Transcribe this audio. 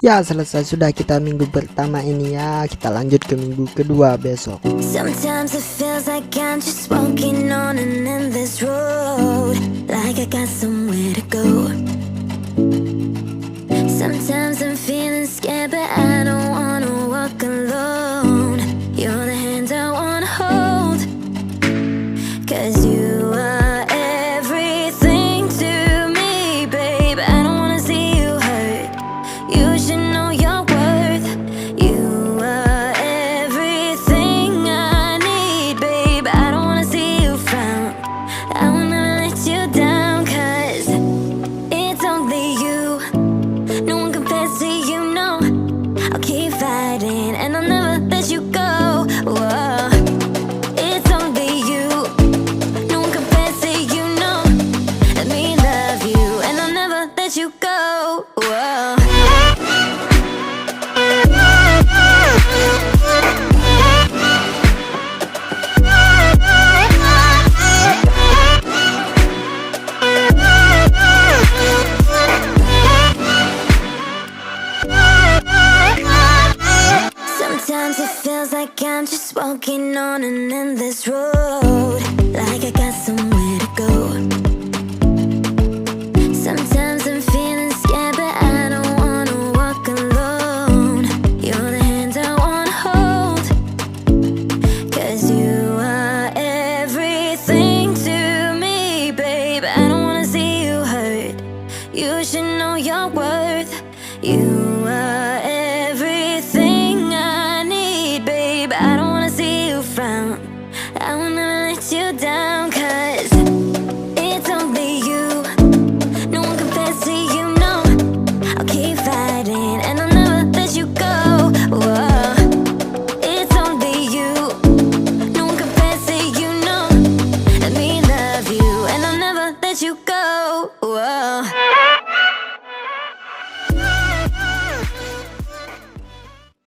Ya, selesai sudah kita minggu pertama ini ya. Kita lanjut ke minggu kedua besok. Sometimes it feels like I'm just walking on an endless road, like I got somewhere to go. Sometimes I'm feeling scared, but I don't wanna walk alone. You're the hand I wanna hold, 'cause you are everything to me, babe. I don't wanna see you hurt. You should know your worth. You are everything I need, babe. I don't wanna see you frown. I will never let you down, 'cause it's only you. No one compares to you, no. I'll keep fighting and I'll never let you go. Whoa. It's only you. No one compares to you, no. Let me love you and I'll never let you go. Whoa. Sometimes it feels like I'm just walking on an endless road, like I got somewhere to go. Sometimes I'm feeling scared, but I don't wanna walk alone. You're the hand I wanna hold, 'cause you are everything to me, babe. I don't wanna see you hurt. You should know your worth. You are everything I need, babe. I don't wanna see you frown. I will never let you down, 'cause it's only you. No one compares to you, no. I'll keep fighting and I'll never let you go. Whoa. It's only you. No one compares to you, no. Let me love you and I'll never let you go. Whoa.